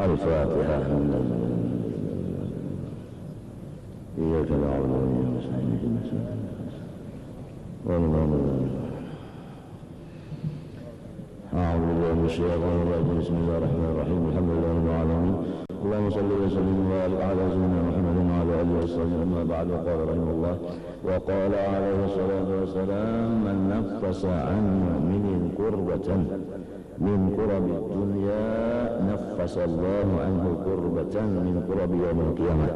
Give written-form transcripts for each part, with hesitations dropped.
الفاتحة. إياك نعبد وإياك نستعين أعوذ بالله من الشيطان الرجيم. بسم الله الرحمن الرحيم. الحمد لله رب العالمين. اللهم صل وسلم وبارك على سيدنا محمد وعلى آله وصحبه. أما بعد، قال رحمه الله وقال عليه الصلاة والسلام: من نفس عن مؤمن كربة من كرب الدنيا نفس الله عنه كربة من كرب يوم القيامة.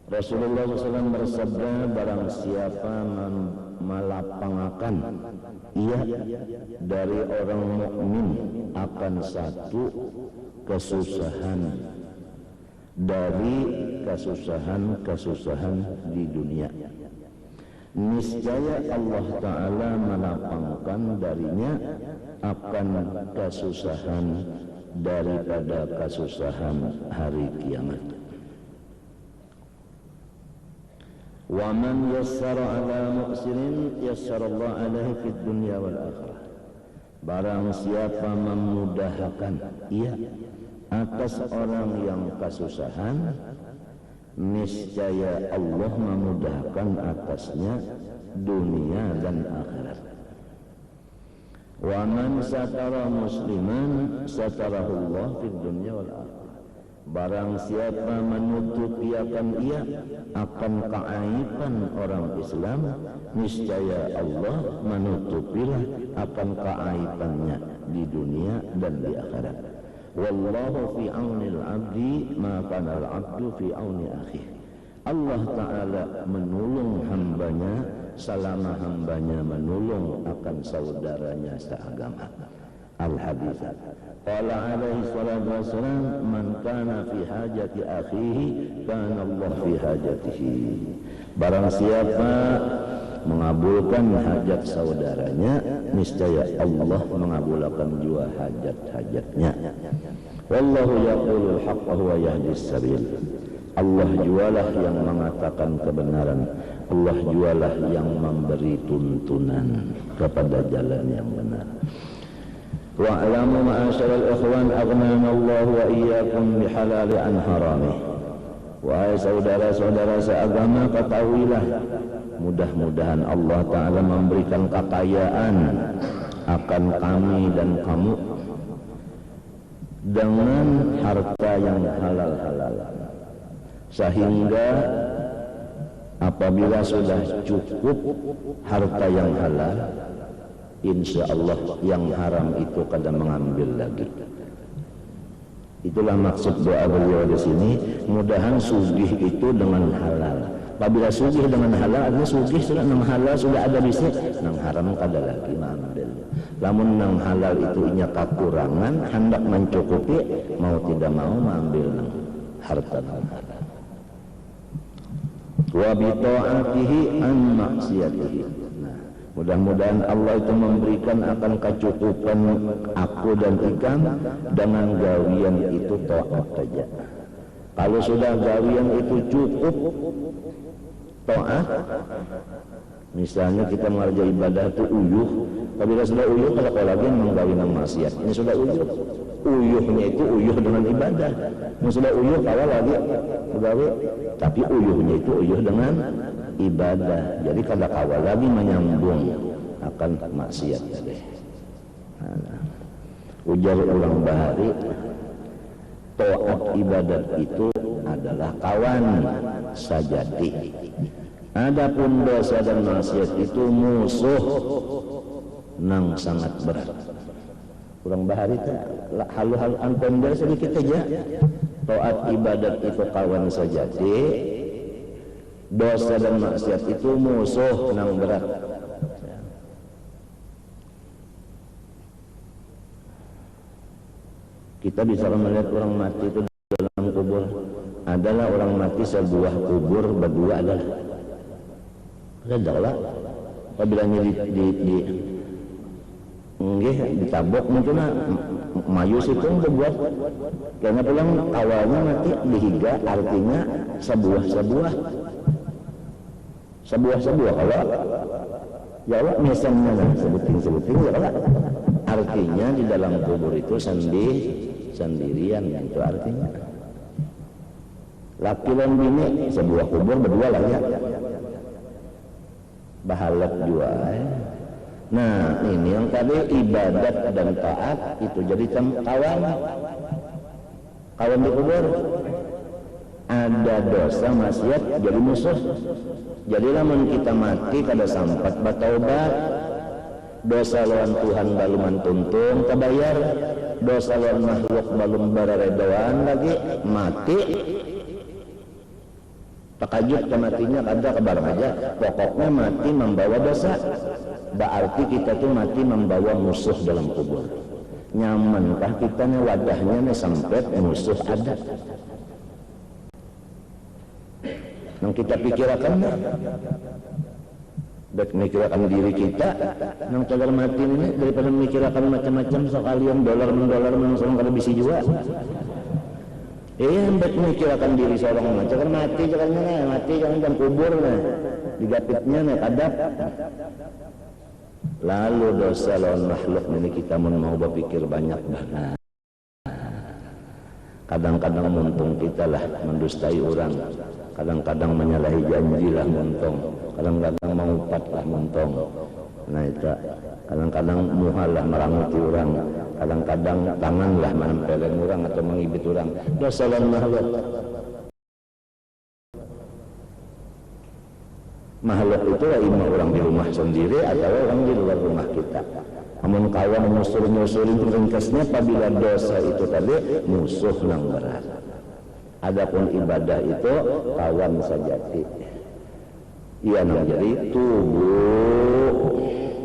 Rasulullah SAW bersabda, barang siapa melapangakan ia dari orang mukmin akan satu kesusahan dari kesusahan di dunia, niscaya Allah Ta'ala melapangkan darinya akan kesusahan daripada kesusahan hari kiamat. Wa man yassara ala mu'sirin yassarallahu alaihi fid dunya wal akhirah. Barang siapa memudahkan ia atas orang yang kesusahan, niscaya Allah memudahkan atasnya dunia dan akhirat. Wa man satara musliman satarahullah fid dunya wal akhirah. Barang siapa menutupi akan ia akan keaiban orang Islam, niscaya Allah menutupilah akan keaibannya di dunia dan di akhirat. Wallahu fi aunil abdi ma kana al-abdu fi auni akhihi. Allah Ta'ala menolong hambanya selama hambanya menolong akan saudaranya seagama. Al-Hadits. Qala alaihi salatu wassalam: man kana fi hajati akhihi kana Allah fi hajatihi. Barang siapa mengabulkan hajat saudaranya, niscaya Allah mengabulkan juga hajat-hajatnya. Wallahu yaqulul haqqa wa yahdis sabil. Allah jualah yang mengatakan kebenaran, Allah jualah yang memberi tuntunan kepada jalan yang benar. Wa'lamu ma'asyaral ikhwan aghnana Allah wa iyyakum bihalali an haramih. Wahai saudara-saudara seagama, ketahuilah mudah-mudahan Allah Ta'ala memberikan kekayaan akan kami dan kamu dengan harta yang halal-halal, sehingga apabila sudah cukup harta yang halal, insya Allah yang haram itu kadang mengambil lagi. Itulah maksud doa beliau di sini. Mudahan sugih itu dengan halal. Apabila sugih dengan halal, artinya sugih sudah nang halal sudah ada bisnis, nang haram kada lagi mengambil. Lamun nang halal itu inya kekurangan, hendak mencukupi, mau tidak mau mengambil nang harta nang halal. Wa bi ta'atihi an maksiatihi. Mudah-mudahan Allah itu memberikan akan kecukupan aku dan ikam dengan gawian itu taat saja. Kalau sudah gawian itu cukup taat, misalnya kita mengerjakan ibadah itu uyuh, apabila sudah uyuh kalau lagi menggawi nang maksiat, ini sudah uyuh. Uyuhnya itu uyuh dengan ibadah. Ini sudah uyuh kalau lagi gawi, tapi uyuhnya itu uyuh dengan ibadah. Jadi kada kawal lagi menyambung akan maksiat tadi. Ujar ulang bahari, taat ibadat itu adalah kawan sajati. Adapun dosa dan maksiat itu musuh nang sangat berat. Ulang bahari itu hal-hal antara sedikit saja. Taat ibadat itu kawan sajati, dosa dan maksiat itu musuh nang berat. Kita bisa melihat orang mati itu dalam kubur. Adalah orang mati sebuah kubur berdua adalah apabila ditabok mungkin mayus itu membuat karena pulang awalnya mati dihiga, artinya sebuah kalau ya Allah misalnya sebuting ya Allah, artinya di dalam kubur itu sendirian, itu artinya. Laki dan bini sebuah kubur berdua lah ya, bahalap jua. Nah ini yang tadi ibadat dan taat itu jadi kawan di kubur. Ada dosa maksiat jadi musuh. Jadi lamun kita mati kada sampat bataubat, dosa lawan Tuhan balum tuntung tabayar, dosa lawan makhluk balum bararedoan lagi mati. Pakajut kematinya kada kebarang aja, pokoknya mati membawa dosa. Berarti kita tuh mati membawa musuh dalam kubur. Nyamankah kita nih wadahnya nih sempit musuh ada? Yang kita pikirkan baik memikirkan diri kita yang cagar mati ini daripada memikirkan macam-macam sekalian dolar menang kada bisi juga. Baik memikirkan diri seorang cagar mati cagarnya mati jangan kubur nih digapitnya nih kadap. Lalu dosa lawan makhluk ini kita mau berpikir banyak banget. Kadang-kadang muntung kita lah mendustai orang, kadang-kadang menyalahi janji lah muntung, kadang-kadang mengupat lah muntung. Nah itu kadang-kadang muhal lah meranguti orang, kadang-kadang tangan lah menempelin orang atau mengibit orang. Dosa lawan makhluk. Makhluk itu lah ima orang di rumah sendiri atau orang di luar rumah kita. Namun kawan musuh-musuhin ringkasnya apabila dosa itu tadi musuh yang berat. Adapun ibadah itu kawan sejati. Ia jadi tubuh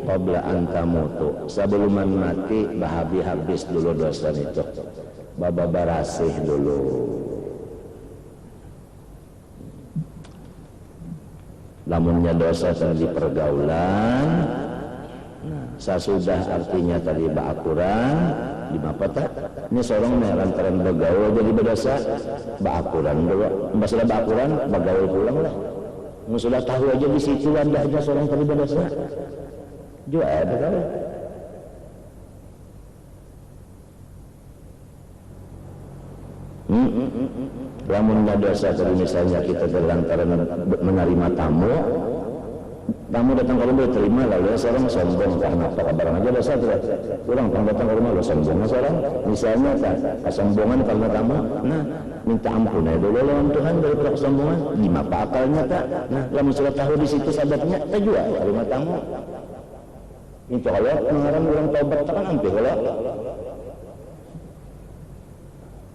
qabla antamutu. Sebelum mati habis dulu dosa itu. Babarasih dulu. Lamunnya dosa tadi pergaulan, nah, sesudah artinya tadi baakuran, di mapata. Ini seorang merantaran bergaul jadi berdosa, baakuran dulu. Mbak sudah baakuran, bergaul pulang lah. Sudah tahu aja di situ wadahnya seorang tadi berdosa, juga ada kan? Lamunnya dosa tadi misalnya kita berlantaran menerima tamu datang ke rumah terima lalu seorang sombong karena apa kabaran aja dosa tuh orang datang ke rumah lo sombong seorang misalnya kesombongan karena tamu, nah minta ampun ya dulu lawan Tuhan daripada kesombongan lima apa akalnya tak. Nah lamun sudah tahu di situ sahabatnya tak juga ke rumah tamu itu kalau mengarang orang taubat kan ambil kalau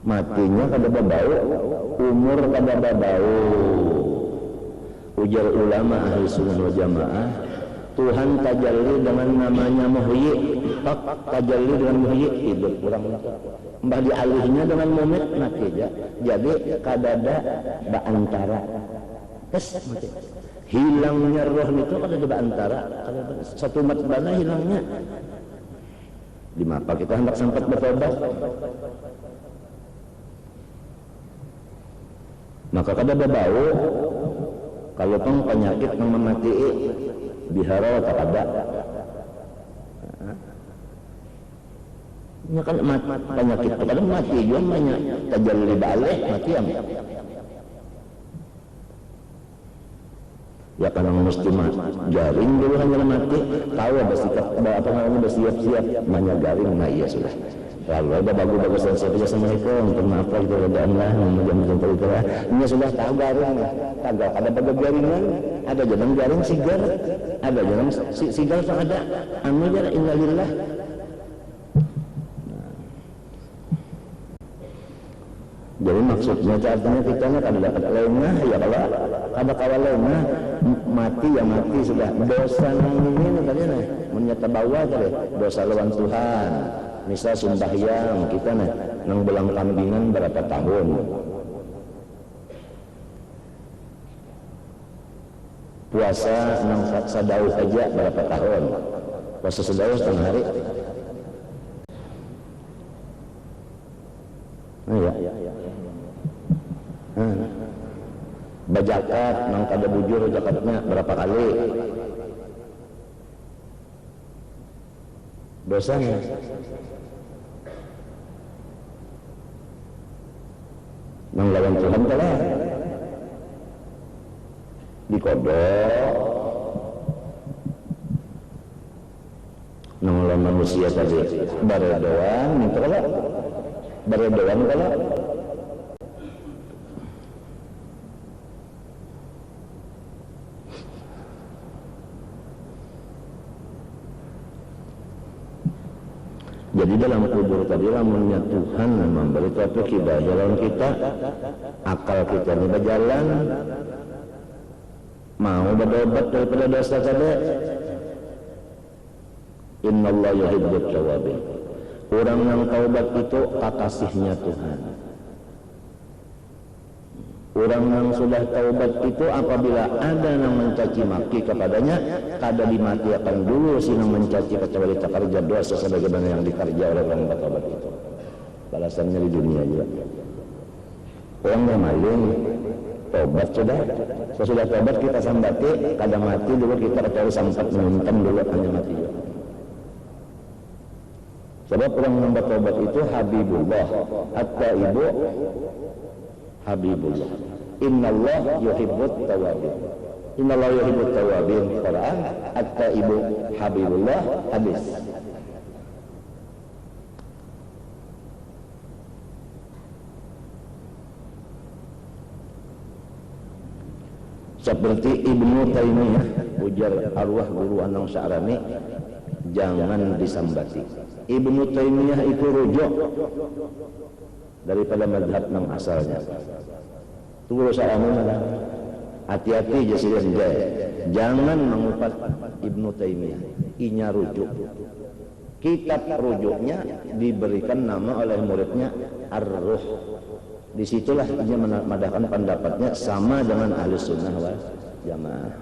matinya kada babau, umur kada babau. Ujar ulama ahli sunnah wal jamaah, Tuhan tajalli dengan namanya muhyi, tajalli dengan muhyi hidup orang mbah dialihnya dengan mumit mati aja. Jadi kadada baantara tes mati. Hilangnya roh itu kadada baantara, satu mat bana hilangnya. Di mapa kita hendak sempat bertobat. Maka kada bau kalau pun penyakit yang memati bihara tak ada. Ya kan penyakit itu kadang mati juga banyak tajalli balik mati am. Ya kan mesti garing dulu hanya mati tahu bersikap apa namanya bersiap-siap banyak garing nah iya sudah. Lalu ada bagus-bagus dan saya Assalamualaikum untuk maaf itu redaan lah macam-macam itu lah ini sudah tahu garing kagak ada pada garingan ada jalan garing sigar ada jalan sigar tak ada anu jara innalillah. Jadi maksudnya artinya kita kada dapat lengah ya kalau ada kawal lengah mati ya mati sudah dosa nang ini tadi nih menyata bawa tadi dosa lawan Tuhan. Misal sembahyang kita nang belang kambingan berapa tahun, puasa nang sadauh aja berapa tahun, puasa sadauh setengah hari. Nah, ya. Bajakat nang kada bujur zakatnya berapa kali, dosanya. nang lawan Tuhan kalah dikodok nang lawan manusia tadi baredoan minta kalah baredoan kalah. Jadi dalam kubur tadi lamunnya Tuhan memberi taufik hidayah jalan kita, akal kita ini berjalan, mau bertobat daripada dosa tadi. Innallaha yuhibbut tawwabin. Orang yang taubat itu kekasihnya Tuhan. Orang yang sudah taubat itu apabila ada yang mencaci maki kepadanya, kada dimatikan dulu sih yang mencaci kecuali kerja dosa sebagaimana yang dikerja oleh orang bertaubat itu. Balasannya di dunia juga. Orang yang maling taubat sudah taubat kita sambati, kada mati dulu kita kecuali sampai menyuntam dulu hanya mati juga. Sebab orang yang bertaubat itu Habibullah, at-taibu Habibullah. Innallaha yuhibbut tawwabin. Innallaha yuhibbut tawwabin. Quran, at-taibu Habibullah, hadis. Seperti Ibnu Taimiyah, ujar arwah guru Anang Sya'rani, jangan disambati. Ibnu Taimiyah itu rujuk daripada madhab yang asalnya. Tunggu Sya'rani malah hati-hati jasiran jaya, jangan mengupat Ibnu Taimiyah. Inya rujuk. Kitab rujuknya diberikan nama oleh muridnya Ar-Ruh. Disitulah ia memadahkan pendapatnya sama dengan ahli sunnah wal jamaah.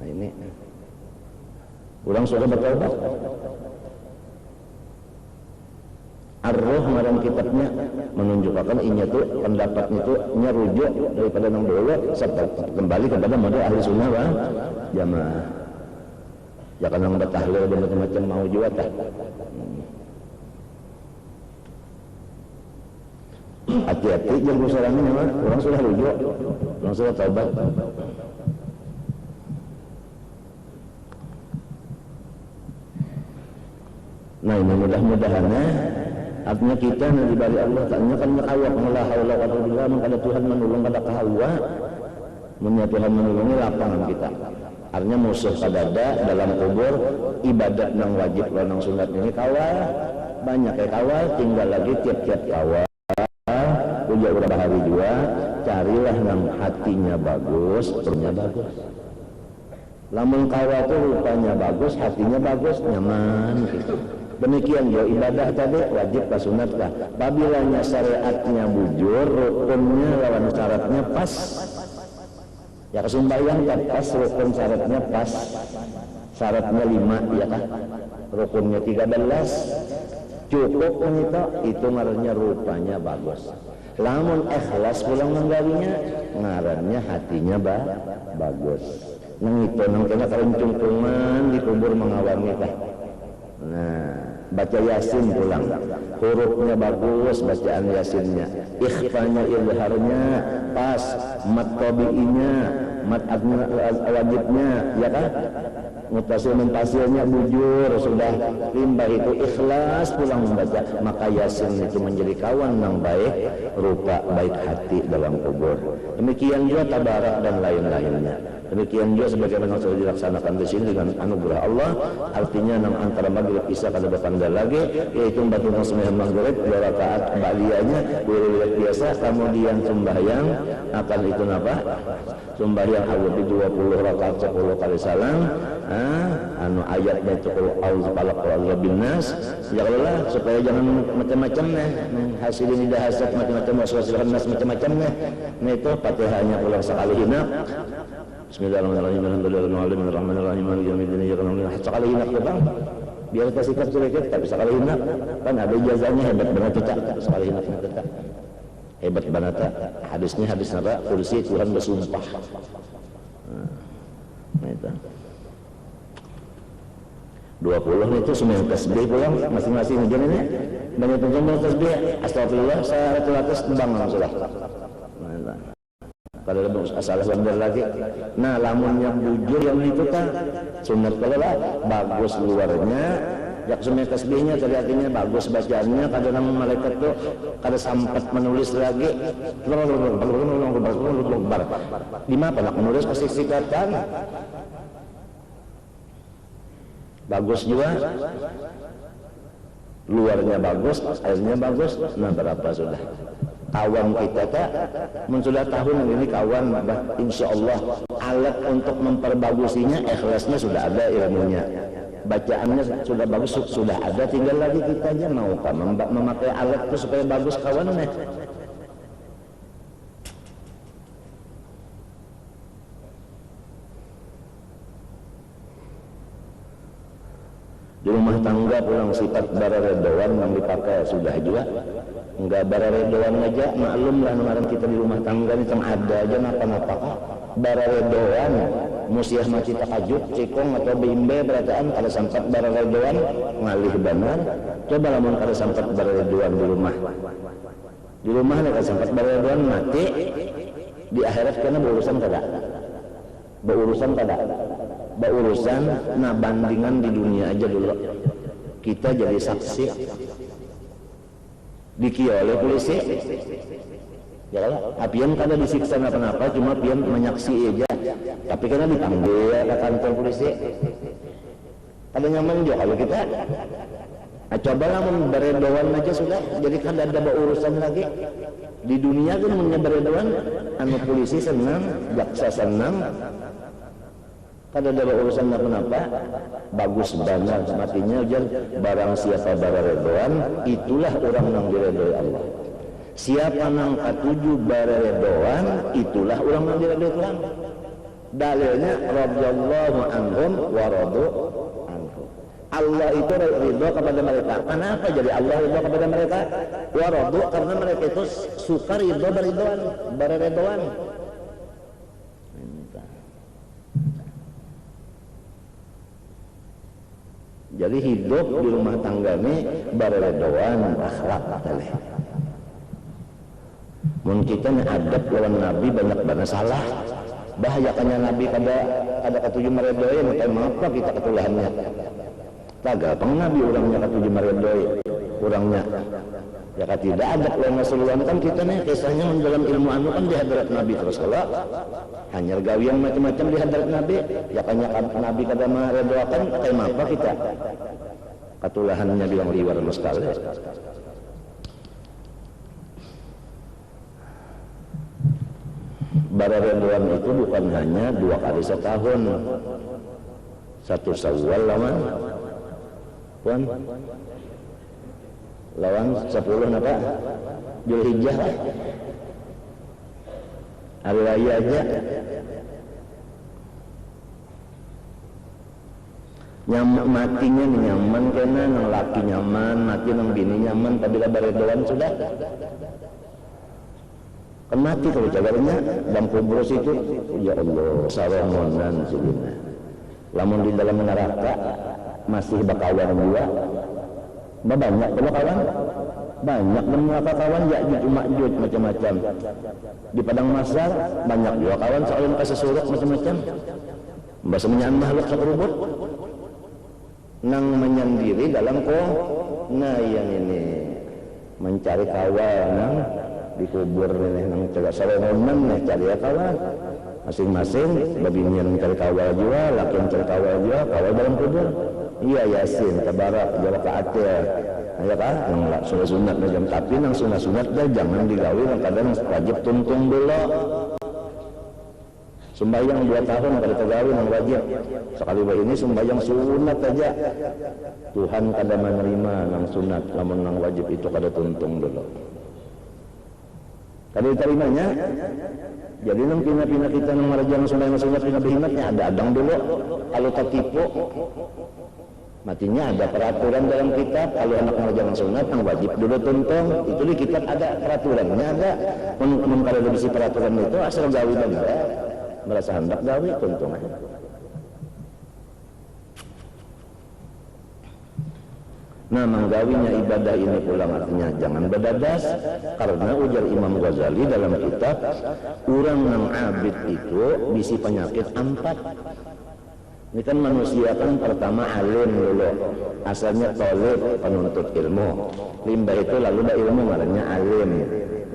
Nah ini orang sudah bertaubat. Ar-Ruh marang kitabnya menunjukkan inya tuh pendapatnya itu rujuk daripada nang dulu kembali kepada model ahli sunnah wal jamaah. Ya kan nang bertahlil dan macam-macam mau juga tak. Hati-hati jangan usahakan memang orang sudah rujuk, orang sudah taubat. Nah ini mudah-mudahannya artinya kita nanti dari Allah taknya kan ngawak la haula wala quwwata illa billah kada Tuhan menolong kada kahawa munya Tuhan menolongi lapangan kita. Artinya musuh kadada dalam kubur ibadat nang wajib nang sunat ini kawal banyak ya kawal tinggal lagi tiap-tiap kawal punya berapa hari juga carilah yang hatinya bagus perutnya bagus. Lamun kawal itu rupanya bagus hatinya bagus nyaman gitu. Demikian juga ibadah tadi wajib ke sunat kah babilanya syariatnya bujur rukunnya lawan syaratnya pas ya kesembahyang kan pas rukun syaratnya pas syaratnya 5 ya kan rukunnya 13 cukup menyita itu ngarannya rupanya bagus. Lamun ikhlas pulang menggalinya ngarannya hatinya bagus. Nang itu nang kena kerencungkungan di kubur mengawang kita. Nah, baca Yasin pulang. Hurufnya bagus bacaan Yasinnya. Ikhfanya ilharnya pas, mat tabi'inya, mat wajibnya, ya kan? Mutasil mentasilnya bujur sudah limbah itu ikhlas pulang membaca maka Yasin itu menjadi kawan yang baik rupa baik hati dalam kubur. Demikian juga tabarak dan lain-lainnya. Demikian juga sebagaimana sudah dilaksanakan di sini dengan anugerah Allah. Artinya nang antara maghrib isya kada berpandai lagi yaitu batu sembahyang maghrib 2 rakaat ba'diyahnya wirid biasa kemudian sembahyang akan itu apa? Sembahyang awal 20 rakaat 10 kali salam. Anu ayatnya itu kalau auzu falaq wa binnas janganlah supaya jangan macam-macam hasilin ida hasad macam-macam waswasil khannas macam-macam nah itu Fatihahnya ulang sekali hinak bismillahirrahmanirrahim alhamdulillahirrahmanirrahim maliki yaumiddin iyyaka na'budu wa iyyaka nasta'in sekali hinak bang biar kita sikap sedikit tapi sekali hinak kan ada ijazahnya hebat banget kita sekali hinak kita hebat banget hadisnya hadis nara kursi Tuhan bersumpah nah itu 20 itu semua tasbih pulang masing-masing hujan ini banyak penjumlah tasbih astagfirullah 100 bangun sudah. Kalau asal bener lagi. Nah, lamunnya bujur yang itu kan sunat kalau lah bagus luarnya, jak semua tasbihnya tadi artinya bagus bacaannya, kadang malaikat tuh kada sempat menulis lagi. Di mana nak menulis pasti sikatan. Bagus juga. Luarnya bagus, airnya bagus. Nah, berapa sudah? Kawan kita tak sudah tahun ini kawan, insya Allah alat untuk memperbagusinya ikhlasnya sudah ada, ilmunya bacaannya sudah bagus sudah ada, tinggal lagi kita aja mau memakai alat itu supaya bagus kawannya. Di rumah tangga pulang sifat bararedoan yang dipakai sudah juga. Enggak bararedoan aja, maklum lah kemarin kita di rumah tangga ini ada aja napa-napa bararedoan musiah mati takajud cikong atau bimbe berataan kada sampat bararedoan ngalih benar. Coba lamun kada sampat bararedoan di rumah nih kada sampat bararedoan mati di akhirat karena berurusan nah bandingan di dunia aja dulu kita jadi saksi dikira oleh polisi ya lah, apian kada disiksa apa-apa, cuma pian menyaksi aja tapi karena dipanggil ke kantor polisi kada nyaman juga kalau kita cobalah memberedoan aja sudah, jadi kada ada urusan lagi di dunia kan menyeberedoan anu polisi senang, jaksa senang kada ada urusan apa-apa, bagus banget matinya jan barang siapa bararedoan itulah orang yang diredoi Allah. Siapa nang katuju bararedoan itulah orang yang diredoi Tuhan. Dalilnya radhiyallahu anhum wa radu anhu. Allah itu ridho kepada mereka. Kenapa jadi Allah ridho kepada mereka? Wa radu karena mereka itu suka ridho bararedoan. Jadi hidup di rumah tangga ini bararedoan akhlak teh. Mun kita adab lawan Nabi banyak banget salah. Bahayakannya Nabi kada katuju meredoi maka mapa kita ketulahannya. Tagapang Nabi orangnya katuju meredoi orangnya. Ya kan tidak ada lawan Rasulullah kan kita nih kisahnya dalam ilmu anu kan di hadirat Nabi terus kalau hanya gawian macam-macam di hadirat Nabi ya kanya Nabi kada meredoakan kayak apa kita katulahannya bilang liwar mustahil. Bararedoan itu bukan hanya 2 kali setahun, 1 Syawal lawan lawan 10 napa Zulhijjah hari raya aja matinya nyaman kena nang laki nyaman mati nang bini nyaman tabila bararedoan sudah kan mati kalau jagarnya dan kubur itu ya Allah sarongonan sidina lamun di dalam neraka masih bakawan juga banyak kalau kawan banyak neraka kawan Ya'juj Ma'juj macam-macam di padang mahsyar banyak juga kawan soalnya kasih surat macam-macam bahasa menyan makhluk sakurubut nang menyendiri dalam nah yang ini mencari kawan nang dikubur nih nang coba sarongonan nih cari ya kawan masing-masing babinian mencari kawal juga laki mencari kawal juga kawal dalam kubur iya Yasin tabarak jawa kaatil ya kan nang sunat macam tapi nang sunat dah jangan digawi nang kadang wajib tuntung dulu sembahyang 2 tahun kada tergawi nang wajib sekali ini sembahyang sunat aja Tuhan kada menerima nang sunat lamun nang wajib itu kada tuntung dulu. Kalau diterimanya, jadi nang pina-pina kita nang marajang sunat pina behimatnya ada adang dulu. Kalau tertipu, matinya ada peraturan dalam kitab. Kalau anak marajang sunat nang wajib dulu tuntung, itu di kitab ada peraturannya ada. Kalau lebih peraturan itu asal gawi benar, merasa hendak gawi tuntung. Nah, menggawinya ibadah ini pulang artinya jangan berdadas, karena ujar Imam Ghazali dalam kitab urang nang abid itu bisi penyakit 4. Ini kan manusia kan pertama alim dulu, asalnya tolib penuntut ilmu, limbah itu lalu ba ilmu ngarannya alim,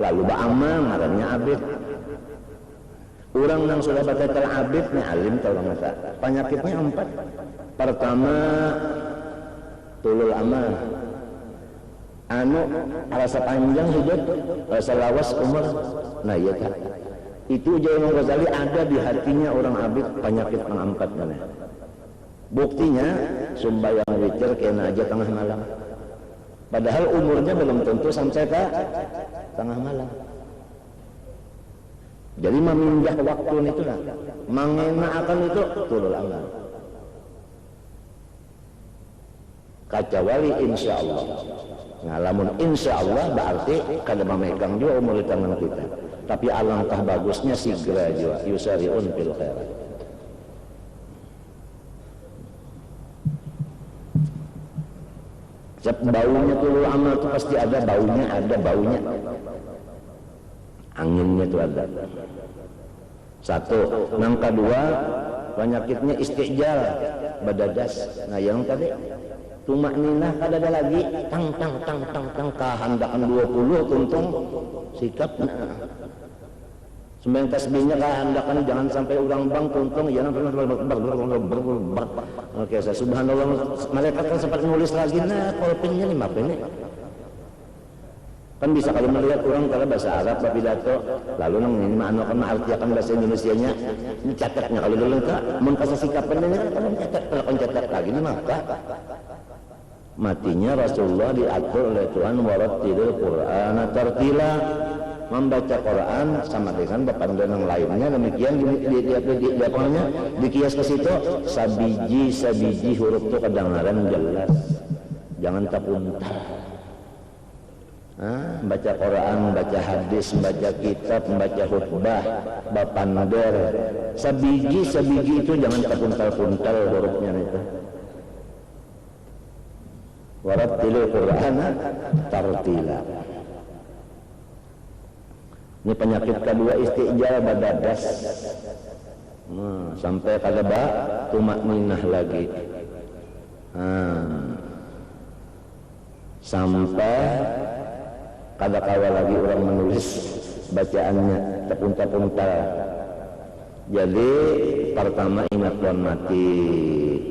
lalu ba amal ngarannya abid. Urang nang sudah batal abid nih alim kalau ngata penyakitnya 4. Pertama tulul amal, anu rasa panjang hidup, rasa lawas umur. Nah iya tak, itu Imam Ghazali ada di hatinya orang abid penyakit pengangkat mana. Buktinya sumbayang witir kena aja tengah malam, padahal umurnya belum tentu sampai ke tengah malam. Jadi memindah waktu itu lah, mengenakan itu tulul amal. Kacawali insya Allah. Ngalamun insya Allah berarti kada memegang juga umur di tangan kita. Tapi alangkah bagusnya segera juga yusariun fil khairat. Baunya tulul amal itu pasti ada baunya. Anginnya itu ada. Satu, yang kedua penyakitnya istijal, badadas. Nah yang tadi tumak ninah kada ada lagi tang kahandakan 20 untung sikap. Sembahyang tasbihnya kahandakan jangan sampai urang bang tuntung ya oke saya subhanallah malaikat kan sempat nulis lagi nah kolpingnya 5 ini kan bisa kalau melihat orang kalau bahasa Arab pidato lalu nang ini mana kan artiakan bahasa Indonesianya ini catatnya kalau dulu enggak mun kasih sikapan ini kan catat lagi ini maka matinya Rasulullah diatur oleh Tuhan warattilil Qur'ana tartila, membaca Quran sama dengan pepandangan lainnya demikian di kias ke situ sabiji huruf itu kedengaran jelas jangan tapuntar. Baca Quran, baca hadis, baca kitab, baca khutbah, bapander sabiji itu jangan tapuntal-puntal hurufnya itu. Warattilil Qur'ana tartila. Ini penyakit kedua istijal badadas. Sampai kada ba tumak ninah lagi. Sampai kada kawa lagi orang menulis bacaannya terpunta-punta. Jadi pertama ingat lawan mati,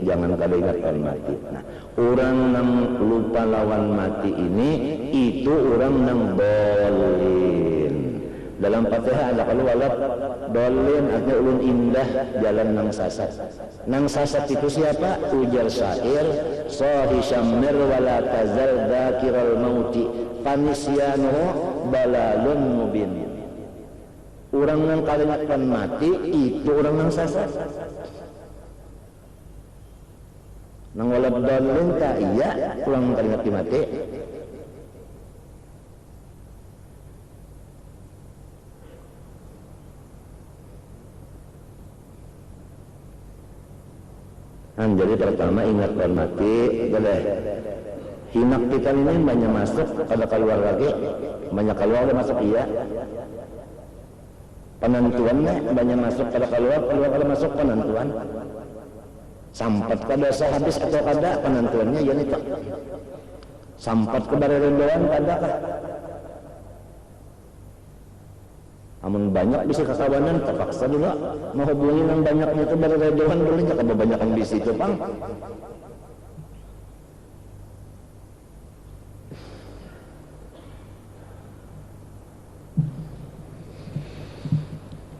jangan kada ingat lawan mati. Nah, orang yang lupa lawan mati ini itu orang yang dolin. Dalam Fatihah ada kalau walad dolin artinya ulun indah jalan nang sasat. Nang sasat itu siapa? Ujar syair sahi syamir wala tazal dzakiral mauti panisyanuhu balalun mubin. Orang yang kalimatkan mati itu orang yang sasat. Nang walad dolin ka iya orang kalimat mati. Jadi pertama ingat lawan mati, boleh. Hinak kita ini banyak masuk, ada keluar lagi, banyak keluar ada masuk iya. Penentuannya banyak masuk, ada keluar ada masuk penentuan. Sampat kada habis atau kada penentuannya ya nih. Sampat ke barerendoan kada kah? Amun banyak bisa kekawanan terpaksa juga menghubungi yang banyaknya itu barerendoan boleh nggak kebanyakan bisi itu pang.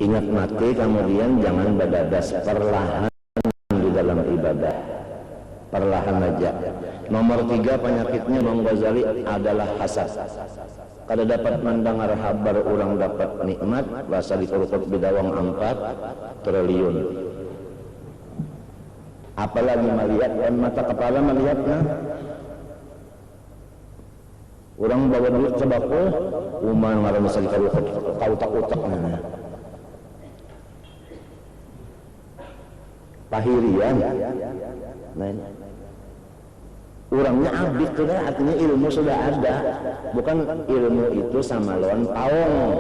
Ingat mati kemudian jangan badadas, perlahan di dalam ibadah, perlahan aja. Nomor 3 penyakitnya Imam Ghazali adalah hasad. Kada dapat mendengar kabar orang dapat nikmat rasa dikurukut bidawang 4 triliun. Apalagi melihat mata kepala melihatnya. Orang bawa duit sebako umar ngaran bisa dikurukut kautak-utaknya. Pahirian. Nah, Orangnya abid itu artinya ilmu sudah ada, bukan ilmu itu sama lawan paung.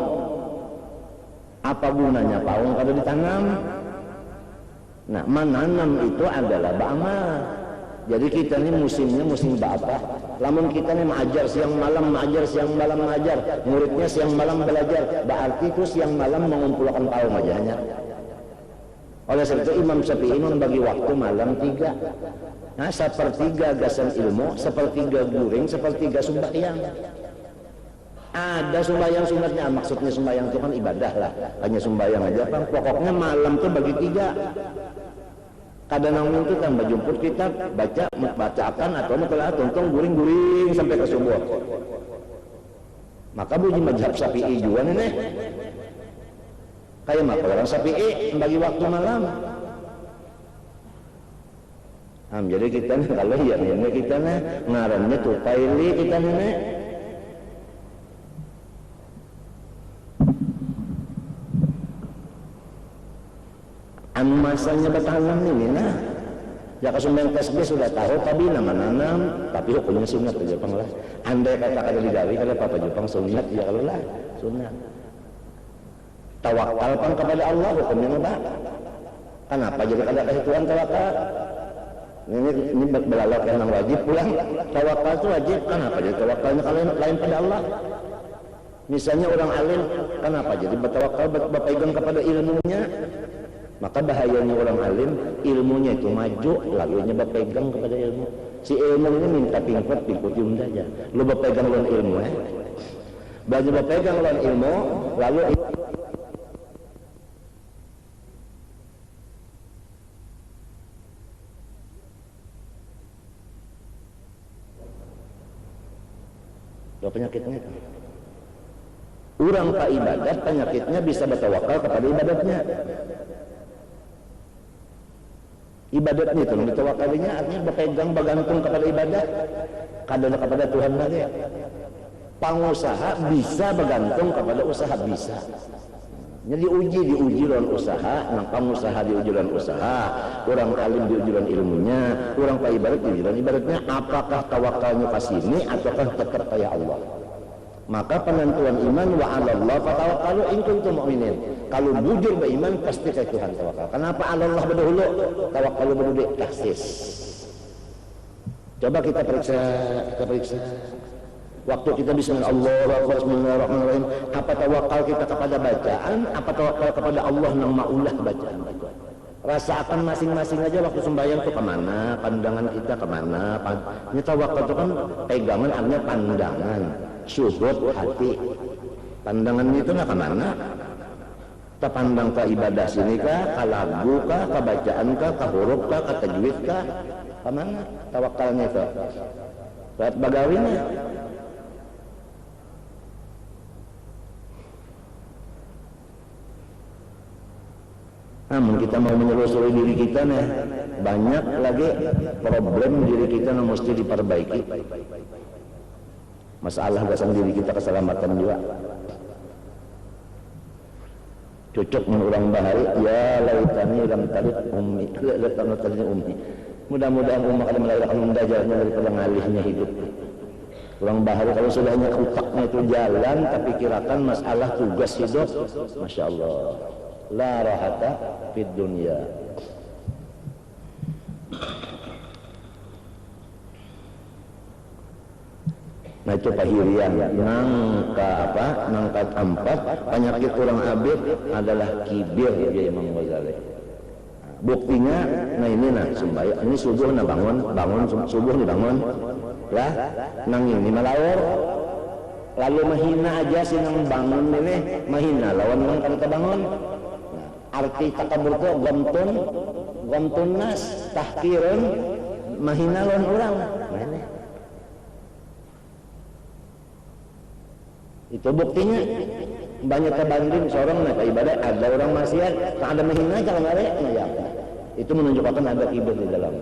Apa gunanya paung kalau ditanam? Nah, menanam itu adalah beramal. Jadi kita ini musimnya musim apa? Lamun kita ini mengajar siang malam, mengajar siang malam mengajar, muridnya siang malam belajar, berarti itu siang malam mengumpulkan paung aja hanya. Oleh sebab itu Imam Syafi'i membagi waktu malam 3. Nah, sepertiga gasan ilmu, sepertiga guring, sepertiga sembahyang. Ada sembahyang sunatnya, maksudnya sembahyang itu kan ibadah lah, hanya sembahyang aja kan. Pokoknya malam itu bagi 3. Kadang-kadang itu tambah jemput kitab, bacakan atau telah tonton guring-guring sampai ke subuh. Maka bunyi mazhab Syafi'i juga nih. Kayak maka orang Syafi'i bagi waktu malam. Jadi kita nih kalau ya ini kita nih ngarannya tupaili kita nih. Masanya bertanam ini nah. Ya kesumbayang tasbih sudah tahu tapi nama nanam, tapi hukumnya sunat di Jepang lah. Andai kata di Dawi kalau Papa Jepang sunat ya kalau lah sunat. Tawakal kan kepada Allah hukumnya apa? Kenapa jadi kada kasih Tuhan tawakal? Ini belalak yang wajib pulang. Tawakal itu wajib. Kenapa jadi tawakalnya kalian lain pada Allah? Misalnya orang alim, kenapa jadi bertawakal berpegang kepada ilmunya? Maka bahayanya orang alim, ilmunya itu maju, lalunya berpegang kepada ilmu. Si ilmu ini minta pingput yunda aja. Lu berpegang lawan ilmu baju berpegang lawan ilmu, lalu penyakitnya. Orang tak ibadat penyakitnya bisa bertawakal kepada ibadatnya. Ibadatnya itu ditawakalinya artinya berpegang bergantung kepada ibadat, kadang kepada Tuhan lagi. Pengusaha bisa bergantung kepada usaha bisa. Jadi diuji lawan usaha, nang pengusaha diuji lawan usaha, orang alim diuji lawan ilmunya, orang pak ibadat diuji lawan ibadatnya. Apakah tawakalnya ke sini ataukah tetap kayak Allah? Maka penentuan iman wa 'alallah fatawakkalu in kuntum mu'minin. Kalau bujur beriman pasti ke Tuhan tawakal. Kenapa 'alallah berdahulu? Tawakkalu berdua taksis. Coba kita periksa. Waktu kita bismillahirrahmanirrahim, apa tawakal kita kepada bacaan, apa tawakal kepada Allah nang maulah bacaan. Rasakan masing-masing aja waktu sembahyang itu kemana, pandangan kita kemana. Ini tawakal itu kan pegangan artinya pandangan. Syuhud hati, pandangan itu nak kemana? Kita pandang ke ibadah sini kah, ke lagu kah, ke bacaan kah, ke huruf kah, ke tajwid kah, kemana? Tawakalnya itu buat bagawinya. Namun kita mau menyelusuri diri kita nih, banyak lagi problem diri kita yang mesti diperbaiki. Masalah dasar diri kita keselamatan juga. Cocok menurang bahari, ya lautani lam talit ummi, ummi. Mudah-mudahan umat akan melahirkan mendajarnya daripada ngalihnya hidup. Urang bahari kalau sudahnya utaknya itu jalan, tapi kirakan masalah tugas hidup, masya Allah, la rahata fid dunya. Nah itu pahirian. Nangka 4 penyakit orang abid adalah kibir ya Imam Ghazali. Buktinya ini sembahyang ini subuh bangun subuh dibangun lah nang ini malawar lalu mahina aja sih nang bangun ini mahina lawan nang kan kebangun. Arti takabur itu gomtun nas tahkirun mahina lawan orang. Itu buktinya banyak terbanding seorang naik ibadah ada orang maksiat tak ada menghina jangan ada ya. Itu menunjukkan ada kibir di dalam.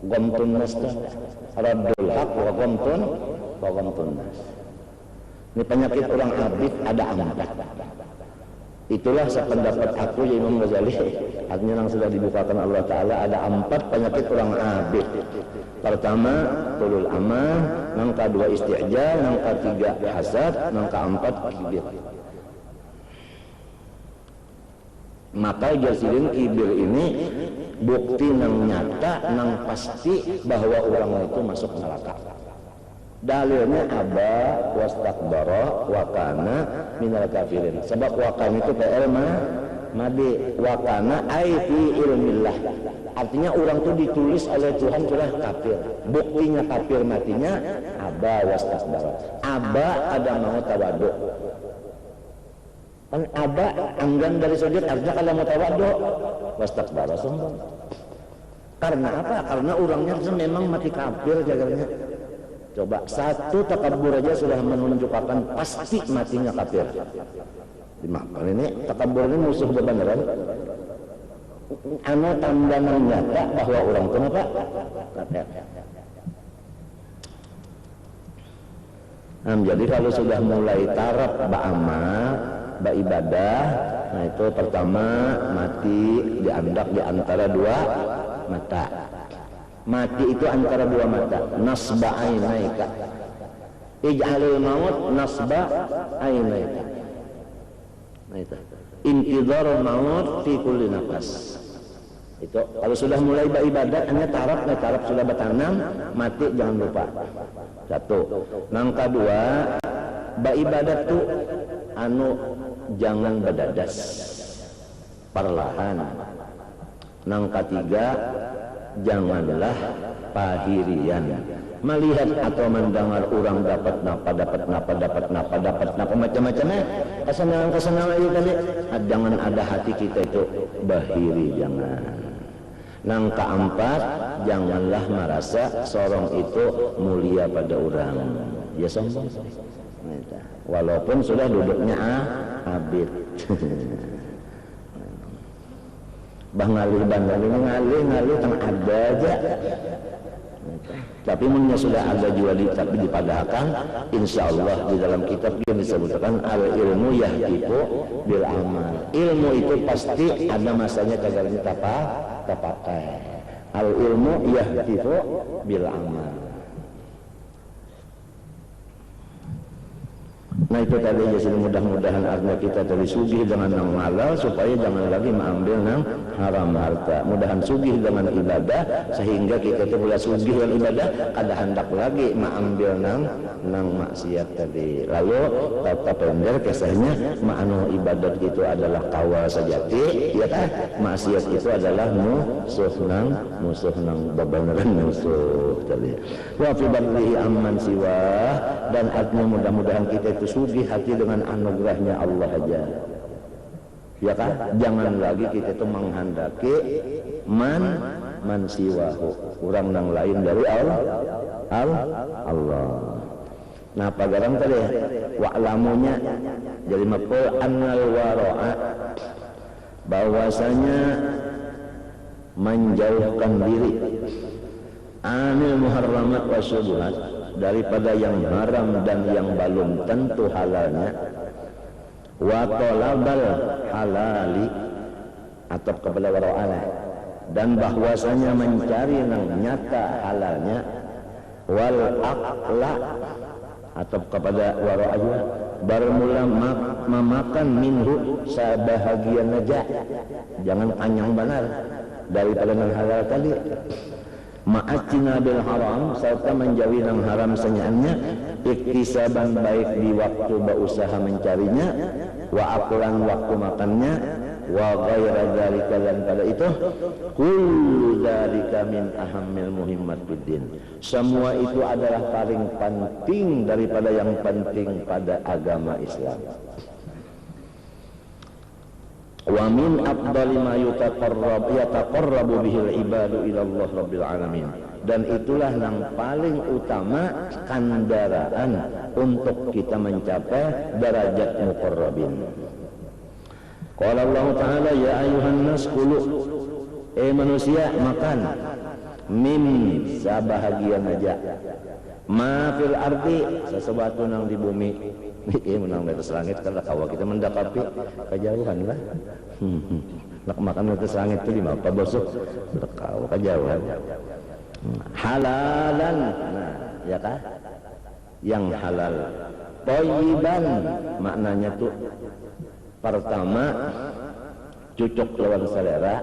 Gomtun nas radul haq wa gomtun nas. Ini penyakit orang abid ada 4. Itulah sependapat aku ya Imam Ghazali. Artinya yang sudah dibukakan Allah Ta'ala ada 4 penyakit orang abid. Pertama tulul amal, yang kedua isti'jal, yang ketiga hasad, yang keempat kibir. Maka jasirin kibir ini bukti nang nyata, nang pasti bahwa orang itu masuk neraka. Dalilnya aba wastakbara wa kana minal kafirin. Sebab wa kana itu PL madi wa kana ai fi ilmillah. Artinya orang itu ditulis oleh Tuhan sudah kafir. Buktinya kafir matinya aba wastakbara. Aba ada mau tawadu. Kan aba enggan dari sujud artinya kalau mau tawadu wastakbara sombong. Karena apa? Karena orangnya memang mati kafir jagarnya. Coba satu takabur aja sudah menunjukkan pasti matinya kafir. Dimakan ini takabur ini musuh beneran. Anu tanda nyata bahwa orang itu apa? Kafir. Jadi kalau sudah mulai taraf ba'amal, ba'ibadah, nah itu pertama mati diandak di antara 2 mata. Mati itu antara 2 mata. Nasba ainaika. Ij'alil maut nasba ainaika. Nah itu. Intidhar maut fi kulli nafas. Itu kalau sudah mulai beribadat hanya taraf sudah bertanam, mati jangan lupa. 1. Yang kedua, beribadat tuh jangan berdadas. Perlahan. Yang ketiga, janganlah pahirian, melihat atau mendengar orang dapat napa macam-macamnya kesenangan itu kali. Jangan ada hati kita itu bahiri, jangan. Yang keempat, janganlah merasa seorang itu mulia pada orang, ya sombong. Walaupun sudah duduknya abid. Bah ngalih tang ada aja. Tapi munnya sudah ada juga tapi dipadahkan, insya Allah di dalam kitab yang disebutkan al ilmu yahdiku bil amal. Ilmu itu pasti ada masanya kagarnya tapakai. Al ilmu yahdiku bil amal. Nah itu tadi jadi mudah-mudahan artinya kita tadi sugih dengan nang halal supaya jangan lagi mengambil nang haram harta. Mudahan sugih dengan ibadah sehingga kita itu boleh sugih dengan ibadah kada hendak lagi mengambil nang maksiat tadi. Lalu kata pendek kisahnya ma'anu ibadat itu adalah kawal sejati, ya kan? Maksiat itu adalah musuh nang bebenaran musuh tadi. Wa fi ballihi amman siwa, dan artinya mudah-mudahan kita itu sugih hati dengan anugerahnya Allah aja, ya kan? Jangan lagi kita itu menghendaki man siwahu, orang yang lain dari Allah. Nah pagaran tadi wa'lamunya jadi maf'ul annal wara'a, bahwasanya menjauhkan diri anil muharramat wa syubhat, daripada yang haram dan yang belum tentu halalnya, wa talabal halali atau kepada wara'ana, dan bahwasanya mencari yang nyata halalnya, wal aqla atau kepada wara'ana, bermula memakan minhu sebahagian aja, jangan kanyang benar daripada yang halal tadi. Ma'atina bil haram, serta menjauhi yang haram senyaannya, iktisaban baik di waktu berusaha mencarinya, wa akulan waktu makannya, wa ghaira dzalika, dan pada itu kullu dzalika min ahammil muhimmat fiddin, semua itu adalah paling penting daripada yang penting pada agama Islam. Wa min afdali ma yataqarrabu bihil ibadu ila Allah rabbil alamin, dan itulah yang paling utama kendaraan untuk kita mencapai derajat muqarrabin. Qala Allah Ta'ala ya ayuhan nas kulu, manusia makan min sabahagian aja, ma fil ardi, sesuatu yang di bumi, Iya menang di atas langit kalau kawa kita mendakapi kejauhan lah. Nak makan di atas langit itu di mana bosok kawa kejauhan. Halalan, nah ya kah? Yang halal. Thayyiban maknanya tuh pertama cocok lawan selera,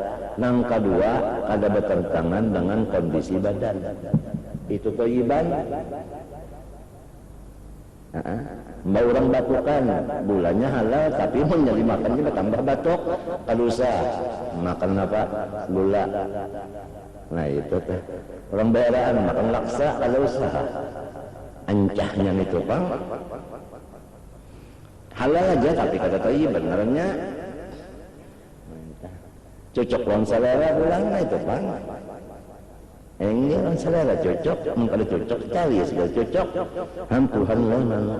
nang kedua ada bertentangan dengan kondisi badan. Itu thayyiban. Mbak orang batukan bulannya halal tapi mau nyari makannya bertambah batuk kadusa makan apa gula. Nah itu teh orang bayaran makan laksa kalau usaha ancahnya itu Bang halal aja tapi kata thayyib benernya cocok lawan selera bulangnya itu Bang. Ini orang selera cocok, kalau cocok cari sudah cocok. Hampuhan mana?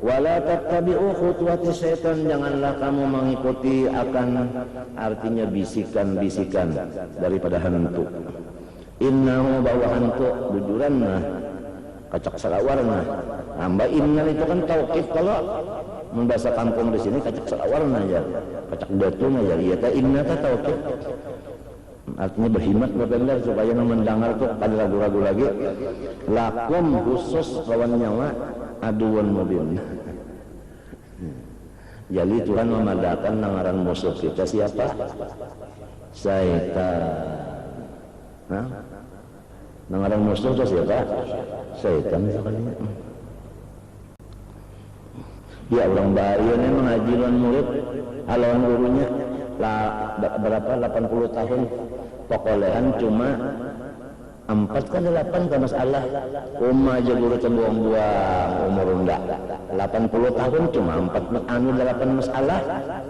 Wala tattabi'u khutuwati syaitan, janganlah kamu mengikuti akan artinya bisikan-bisikan daripada hantu. Innahu bahwa hantu bujuran mah kacak salawarna. Nambah inna itu kan taukid kalau membahasa kampung di sini kacak salawarna ya. Kacak datuna ya iya ta inna ta taukid. Artinya berhimat benar supaya mendengar tuh ada ragu-ragu lagi lakum khusus lawan nyawa aduan mubin. Jadi Tuhan memadakan nangaran musuh kita siapa? Syaitan. Nah, nangaran musuh itu siapa? Syaitan sekalinya. Ya orang bayi ini mengaji lawan murid lawan gurunya berapa 80 tahun pokolehan cuma 4 kan 8 kan masalah aja guru buang-buang umur rendah 80 tahun cuma 4 anu 8 masalah